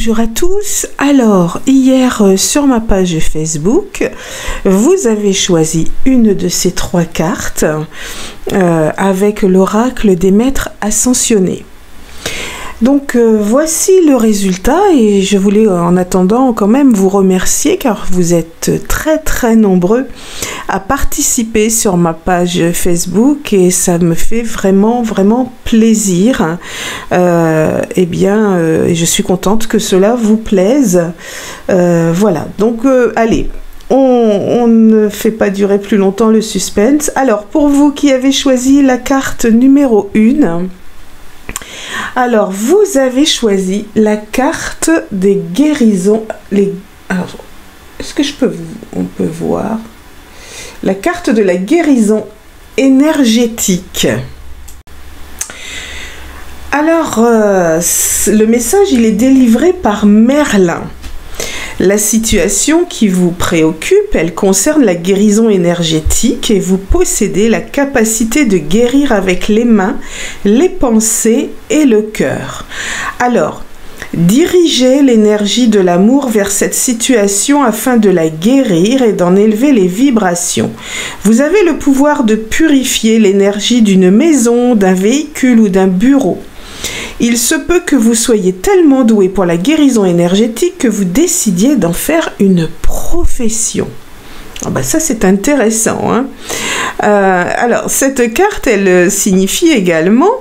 Bonjour à tous. Alors, hier sur ma page Facebook, vous avez choisi une de ces trois cartes avec l'oracle des maîtres ascensionnés. Donc voici le résultat et je voulais en attendant quand même vous remercier car vous êtes très nombreux à participer sur ma page Facebook et ça me fait vraiment plaisir. Je suis contente que cela vous plaise. Voilà, donc allez. On ne fait pas durer plus longtemps le suspense. Alors, pour vous qui avez choisi la carte numéro 1, alors vous avez choisi la carte des guérisons. Alors, est-ce que on peut voir la carte de la guérison énergétique. Alors, le message, il est délivré par Merlin. La situation qui vous préoccupe, elle concerne la guérison énergétique et vous possédez la capacité de guérir avec les mains, les pensées et le cœur. Alors, dirigez l'énergie de l'amour vers cette situation afin de la guérir et d'en élever les vibrations. Vous avez le pouvoir de purifier l'énergie d'une maison, d'un véhicule ou d'un bureau. Il se peut que vous soyez tellement doué pour la guérison énergétique que vous décidiez d'en faire une profession. Ah bah ça c'est intéressant, hein. Alors cette carte elle signifie également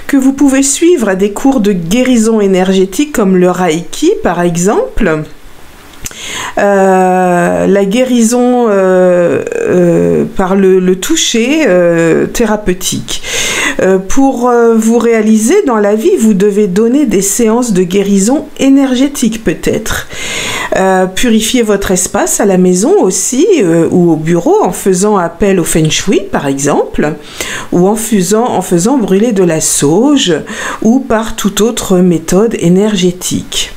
que vous pouvez suivre des cours de guérison énergétique comme le Reiki par exemple. La guérison par le toucher thérapeutique. Pour vous réaliser dans la vie, vous devez donner des séances de guérison énergétique peut-être. Purifier votre espace à la maison aussi ou au bureau en faisant appel au Feng Shui par exemple, ou en faisant brûler de la sauge ou par toute autre méthode énergétique.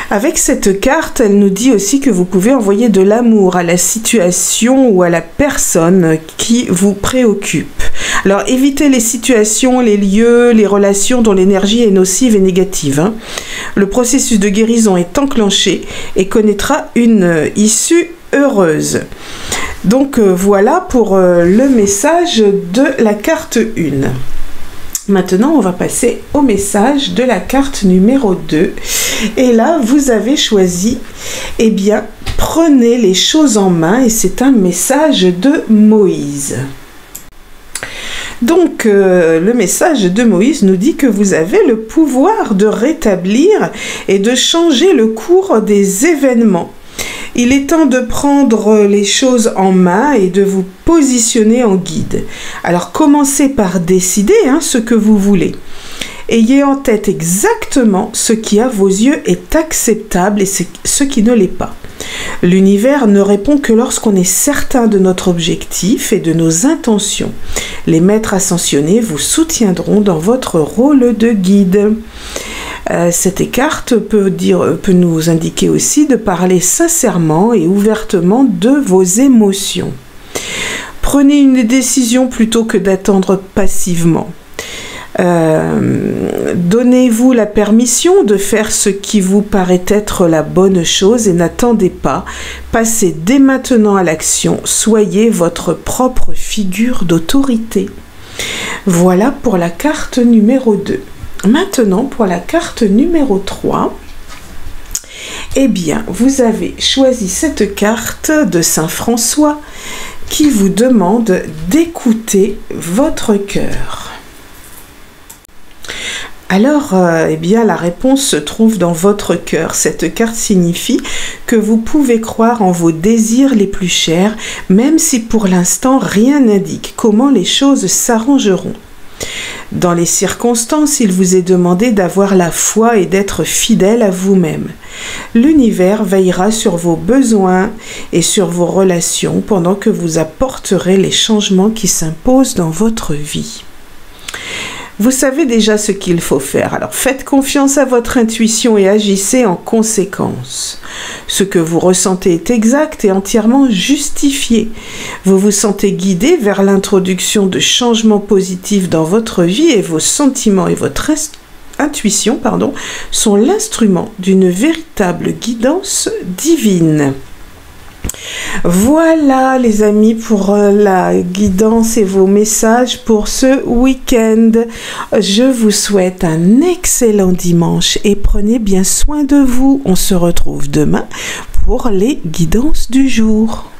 Avec cette carte, elle nous dit aussi que vous pouvez envoyer de l'amour à la situation ou à la personne qui vous préoccupe. Alors, évitez les situations, les lieux, les relations dont l'énergie est nocive et négative, hein. Le processus de guérison est enclenché et connaîtra une issue heureuse. Donc, voilà pour le message de la carte 1. Maintenant, on va passer au message de la carte numéro 2. Et là, vous avez choisi, eh bien, prenez les choses en main et c'est un message de Moïse. Donc, le message de Moïse nous dit que vous avez le pouvoir de rétablir et de changer le cours des événements. Il est temps de prendre les choses en main et de vous positionner en guide. Alors, commencez par décider ce que vous voulez. Ayez en tête exactement ce qui à vos yeux est acceptable et ce qui ne l'est pas. L'univers ne répond que lorsqu'on est certain de notre objectif et de nos intentions. Les maîtres ascensionnés vous soutiendront dans votre rôle de guide. Cette carte peut nous indiquer aussi de parler sincèrement et ouvertement de vos émotions. Prenez une décision plutôt que d'attendre passivement. Donnez-vous la permission de faire ce qui vous paraît être la bonne chose et n'attendez pas. Passez dès maintenant à l'action. Soyez votre propre figure d'autorité. Voilà pour la carte numéro 2. Maintenant, pour la carte numéro 3, eh bien, vous avez choisi cette carte de Saint François qui vous demande d'écouter votre cœur. Alors, eh bien, la réponse se trouve dans votre cœur. Cette carte signifie que vous pouvez croire en vos désirs les plus chers, même si pour l'instant rien n'indique comment les choses s'arrangeront. Dans les circonstances, il vous est demandé d'avoir la foi et d'être fidèle à vous-même. L'univers veillera sur vos besoins et sur vos relations pendant que vous apporterez les changements qui s'imposent dans votre vie. Vous savez déjà ce qu'il faut faire, alors faites confiance à votre intuition et agissez en conséquence. Ce que vous ressentez est exact et entièrement justifié. Vous vous sentez guidé vers l'introduction de changements positifs dans votre vie et vos sentiments et votre intuitions, pardon, sont l'instrument d'une véritable guidance divine. Voilà les amis pour la guidance et vos messages pour ce week-end. Je vous souhaite un excellent dimanche et prenez bien soin de vous. On se retrouve demain pour les guidances du jour.